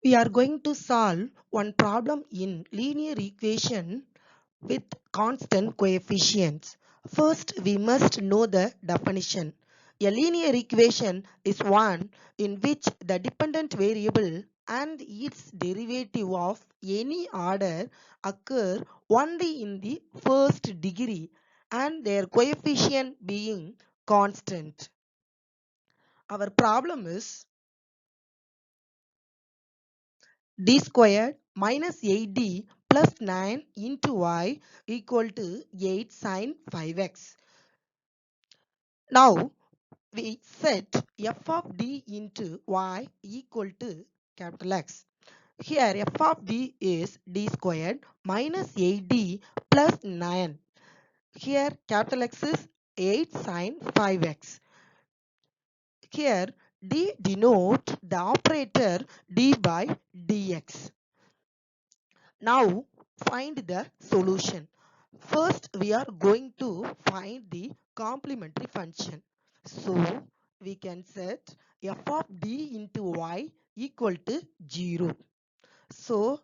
We are going to solve one problem in linear equation with constant coefficients. First, we must know the definition. A linear equation is one in which the dependent variable and its derivative of any order occur only in the first degree and their coefficient being constant. Our problem is d squared minus 8d plus 9 into y equal to 8 sine 5x. Now we set f of d into y equal to capital X. Here f of d is d squared minus 8d plus 9. Here capital X is 8 sine 5x. Here d denotes the operator d by dx. Now find the solution. First we are going to find the complementary function. So we can set f of d into y equal to 0. So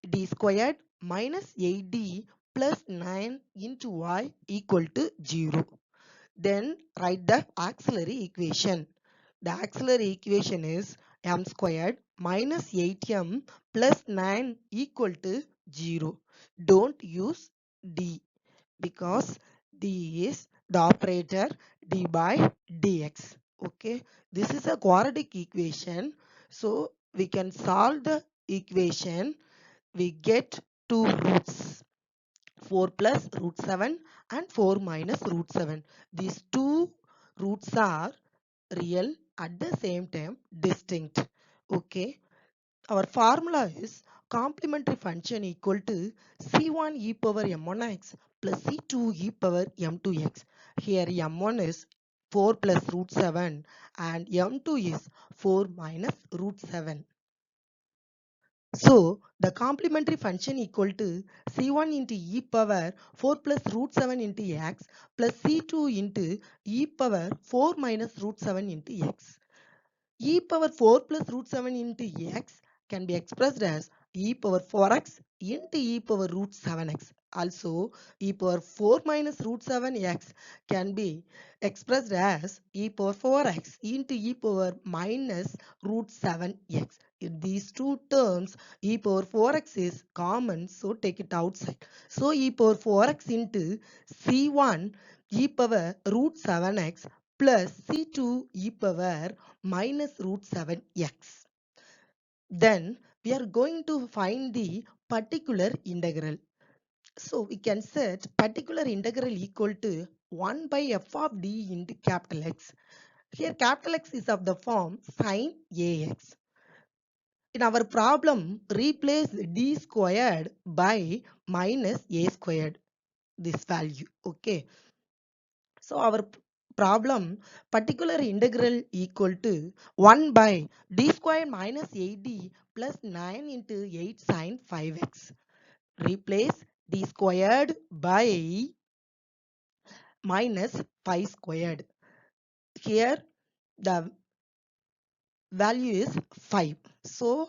d squared minus 8d plus 9 into y equal to 0. Then write the auxiliary equation. The auxiliary equation is m squared minus 8m plus 9 equal to 0. Don't use d because d is the operator d by dx. Okay, this is a quadratic equation. So we can solve the equation. We get two roots. 4 plus root 7 and 4 minus root 7. These two roots are real at the same time distinct. Okay. Our formula is complementary function equal to c1 e power m1x plus c2 e power m2x. Here m1 is 4 plus root 7 and m2 is 4 minus root 7. So the complementary function equal to c1 into e power 4 plus root 7 into x plus c2 into e power 4 minus root 7 into x. E power 4 plus root 7 into x can be expressed as e power 4x into e power root 7x. Also, e power 4 minus root 7x can be expressed as e power 4x into e power minus root 7x. In these two terms, e power 4x is common, so take it outside. So, e power 4x into c1 e power root 7x plus c2 e power minus root 7x. Then we are going to find the particular integral. So we can set particular integral equal to 1 by f of d into capital X. Here capital X is of the form sine ax. In our problem, replace d squared by minus a squared, this value. Okay. So our problem particular integral equal to 1 by d squared minus 8d plus 9 into 8 sine 5x. Replace d squared by minus 5 squared. Here the value is 5. So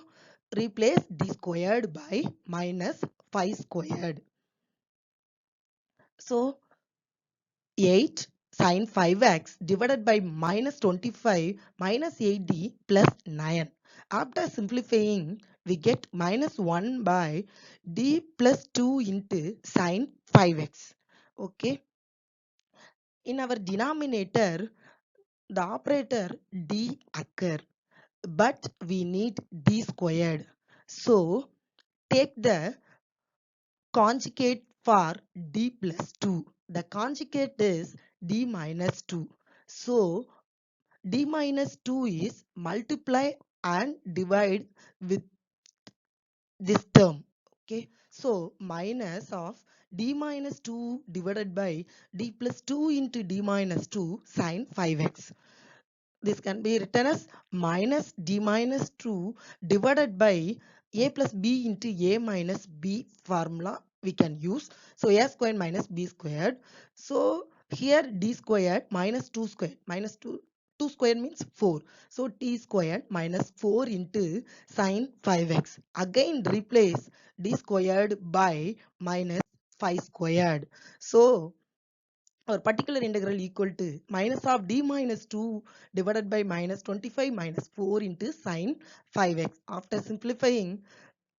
replace d squared by minus 5 squared. So 8 sine 5x divided by minus 25 minus 8d plus 9. After simplifying, we get minus 1 by d plus 2 into sine 5x. Okay. In our denominator, the operator d occur, but we need d squared. So take the conjugate for d plus 2. The conjugate is d minus 2. So d minus 2 is multiply and divide with this term. Okay. So minus of d minus 2 divided by d plus 2 into d minus 2 sine 5x. This can be written as minus d minus 2 divided by a plus b into a minus b formula we can use. So a squared minus b squared. So here d squared minus 2 squared minus 2 2 square means 4. So t squared minus 4 into sine 5x. Again replace d squared by minus 5 squared. So our particular integral equal to minus of d minus 2 divided by minus 25 minus 4 into sine 5x. After simplifying,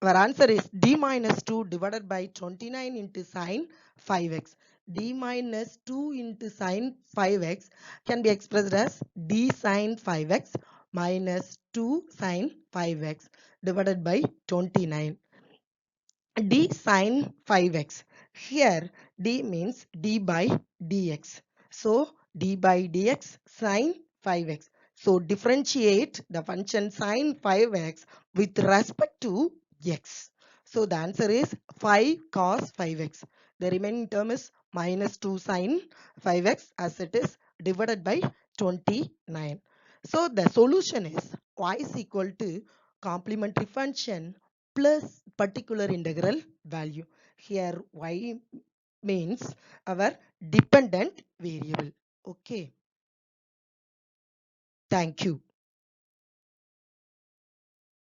our answer is d minus 2 divided by 29 into sine 5x. D minus 2 into sine 5x can be expressed as d sine 5x minus 2 sine 5x divided by 29. D sine 5x. Here d means d by dx. So d by dx sine 5x. So differentiate the function sine 5x with respect to x. So the answer is 5 cos 5x. The remaining term is minus 2 sine 5x as it is divided by 29. So the solution is y is equal to complementary function plus particular integral value. Here y means our dependent variable. Okay. Thank you.